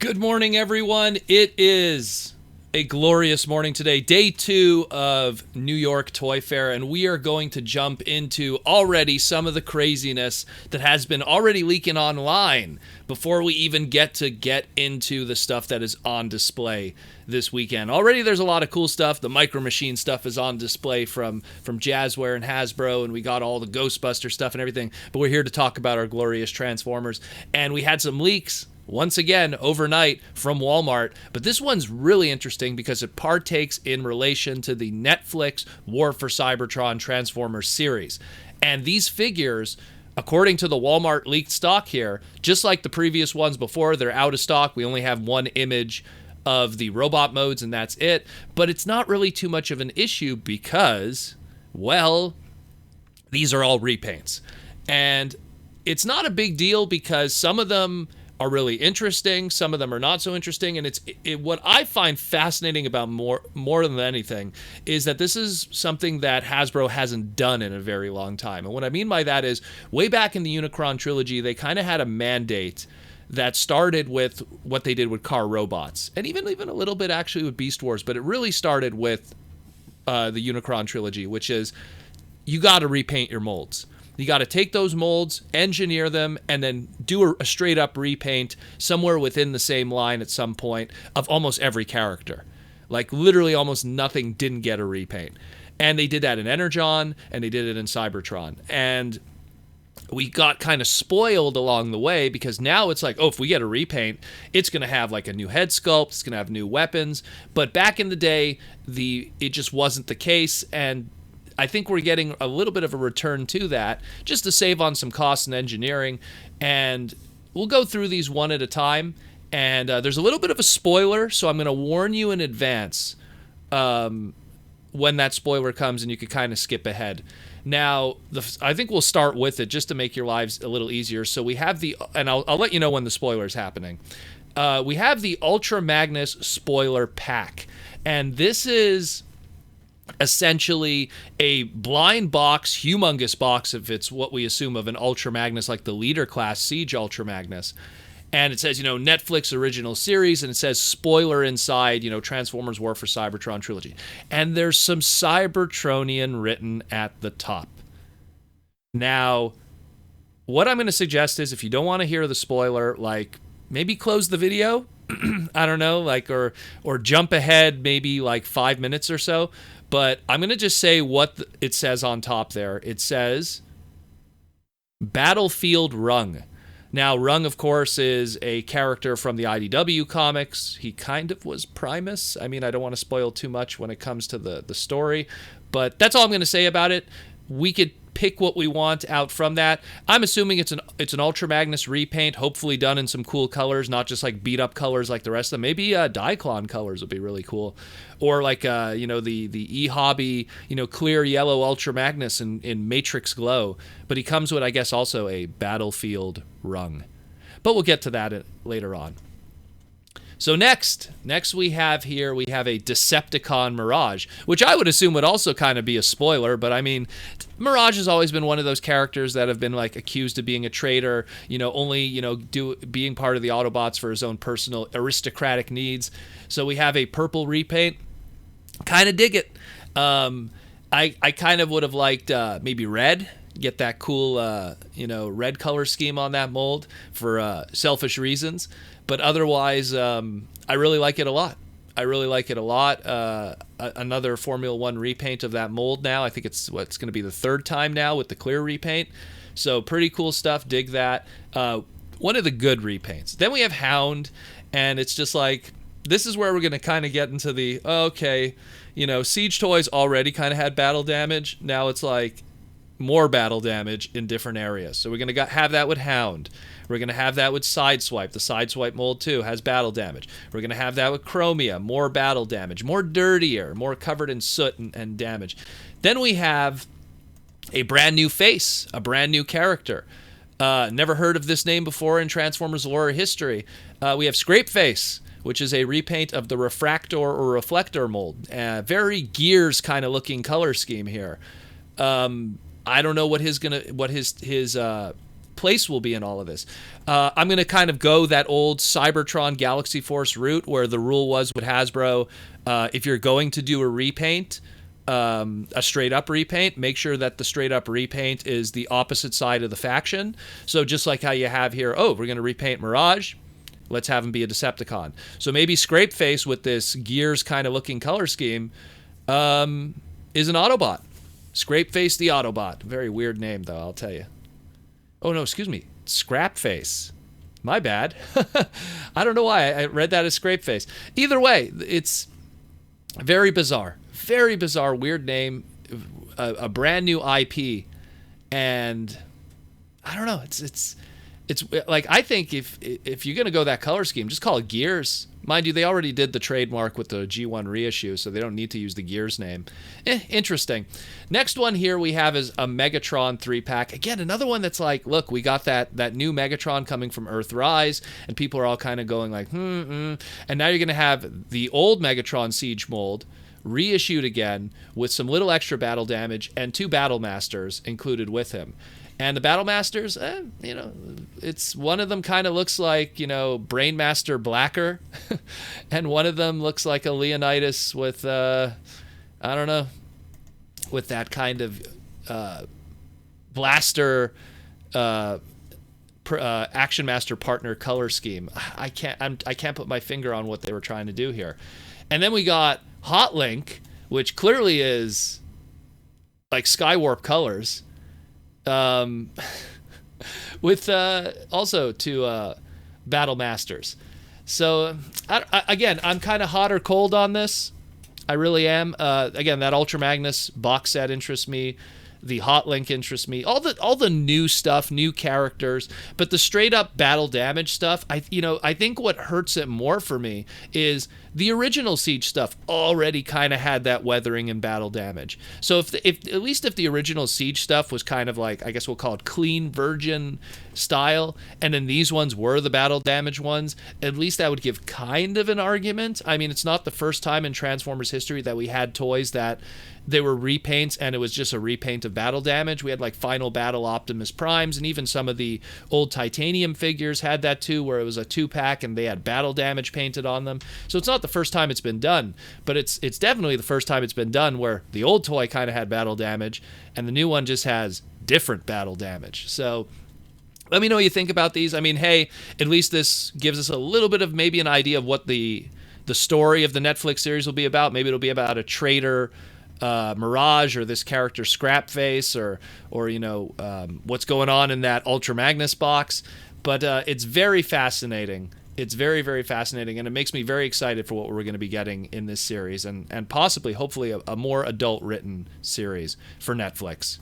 Good morning, everyone. It is a glorious morning today, day 2 of New York Toy Fair, and we are going to jump into already some of the craziness that has been already leaking online before we even get into the stuff that is on display this weekend. Already there's a lot of cool stuff. The Micro Machine stuff is on display from Jazzware and Hasbro, and we got all the Ghostbuster stuff and everything, but we're here to talk about our glorious Transformers, and we had some leaks once again overnight from Walmart, but this one's really interesting because it partakes in relation to the Netflix War for Cybertron Transformers series. And these figures, according to the Walmart leaked stock here, just like the previous ones before, they're out of stock. We only have one image of the robot modes and that's it, but it's not really too much of an issue because, well, these are all repaints. And it's not a big deal because some of them are really interesting, some of them are not so interesting, and what I find fascinating about more than anything is that this is something that Hasbro hasn't done in a very long time. And what I mean by that is, way back in the Unicron trilogy, they kind of had a mandate that started with what they did with car robots, and even a little bit actually with Beast Wars, but it really started with the Unicron trilogy, which is you got to repaint your molds. You got to take those molds, engineer them, and then do a straight-up repaint somewhere within the same line at some point of almost every character. Like, literally almost nothing didn't get a repaint. And they did that in Energon, and they did it in Cybertron. And we got kind of spoiled along the way because now it's like, oh, if we get a repaint, it's going to have like a new head sculpt, it's going to have new weapons. But back in the day, it just wasn't the case, and I think we're getting a little bit of a return to that just to save on some costs and engineering. And we'll go through these one at a time. And there's a little bit of a spoiler, so I'm going to warn you in advance when that spoiler comes, and you can kind of skip ahead. Now, I think we'll start with it just to make your lives a little easier. So we have and I'll let you know when the spoiler is happening. We have the Ultra Magnus spoiler pack. And this is essentially a blind box, humongous box, if it's what we assume of an Ultra Magnus, like the leader class Siege Ultra Magnus. And it says, Netflix original series, and it says spoiler inside, Transformers War for Cybertron trilogy. And there's some Cybertronian written at the top. Now, what I'm going to suggest is, if you don't want to hear the spoiler, like, maybe close the video. I don't know, like, or jump ahead maybe like 5 minutes or so. But I'm going to just say what it says on top there. It says Battlefield Rung. Now, Rung, of course, is a character from the IDW comics. He kind of was Primus. I mean, I don't want to spoil too much when it comes to the story, but that's all I'm going to say about it. We could pick what we want out from that. I'm assuming it's an Ultra Magnus repaint, hopefully done in some cool colors, not just like beat up colors like the rest of them. Maybe Diaclone colors would be really cool, or like the E-Hobby clear yellow Ultra Magnus in Matrix Glow. But he comes with, I guess, also a Battlefield Rung. But we'll get to that later on. So next we have a Decepticon Mirage, which I would assume would also kind of be a spoiler, but I mean, Mirage has always been one of those characters that have been like accused of being a traitor, only, being part of the Autobots for his own personal aristocratic needs. So we have a purple repaint. Kind of dig it. I kind of would have liked maybe red. Get that cool, red color scheme on that mold for selfish reasons. But otherwise, I really like it a lot. Another Formula One repaint of that mold now. I think it's going to be the third time now with the clear repaint. So pretty cool stuff. Dig that. One of the good repaints. Then we have Hound, and it's just like, this is where we're going to kind of get into the, Siege Toys already kind of had battle damage. Now it's like more battle damage in different areas. So we're going to have that with Hound. We're going to have that with Sideswipe. The Sideswipe mold, too, has battle damage. We're going to have that with Chromia. More battle damage. More dirtier. More covered in soot and damage. Then we have a brand new face. A brand new character. Never heard of this name before in Transformers lore or history. We have Scrapface, which is a repaint of the Refractor or Reflector mold. Very Gears kind of looking color scheme here. I don't know what his place will be in all of this. I'm going to kind of go that old Cybertron Galaxy Force route where the rule was with Hasbro, if you're going to do a repaint, a straight up repaint, make sure that the straight up repaint is the opposite side of the faction. So just like how you have here, oh, we're going to repaint Mirage, let's have him be a Decepticon. So maybe Scrapface with this Gears kind of looking color scheme is an Autobot. Scrapeface the Autobot. Very weird name, though, I'll tell you. Oh, no, excuse me. Scrapface. My bad. I don't know why I read that as Scrapeface. Either way, it's very bizarre. Very bizarre, weird name. A brand new IP. And I don't know. It's like, I think if you're going to go that color scheme, just call it Gears. Mind you, they already did the trademark with the G1 reissue, so they don't need to use the Gears name. Interesting. Next one here we have is a Megatron 3-pack. Again, another one that's like, look, we got that new Megatron coming from Earthrise, and people are all kind of going like, And now you're going to have the old Megatron Siege mold reissued again with some little extra battle damage and 2 Battle Masters included with him. And the Battle Masters, it's one of them kind of looks like, Brainmaster Blacker, and one of them looks like a Leonidas with, with that kind of blaster Action Master partner color scheme. I can't put my finger on what they were trying to do here. And then we got Hotlink, which clearly is like Skywarp colors. With also 2 Battle Masters. So again, I'm kind of hot or cold on this. I really am. Again, that Ultra Magnus box set interests me. The Hotlink interests me. All the new stuff, new characters, but the straight up battle damage stuff. I think what hurts it more for me is the original Siege stuff already kind of had that weathering and battle damage. So if at least if the original Siege stuff was kind of like, I guess we'll call it clean virgin style, and then these ones were the battle damage ones, at least that would give kind of an argument. I mean, it's not the first time in Transformers history that we had toys that they were repaints and it was just a repaint of battle damage. We had like Final Battle Optimus Primes, and even some of the old Titanium figures had that too, where it was a 2-pack and they had battle damage painted on them. So it's not the first time it's been done, but it's definitely the first time it's been done where the old toy kind of had battle damage and the new one just has different battle damage. So let me know what you think about these. I mean, hey, at least this gives us a little bit of maybe an idea of what the story of the Netflix series will be about. Maybe it'll be about a traitor Mirage, or this character Scrapface, or what's going on in that Ultra Magnus box. But it's very fascinating. It's very, very fascinating, and it makes me very excited for what we're going to be getting in this series, and possibly, hopefully, a more adult written series for Netflix.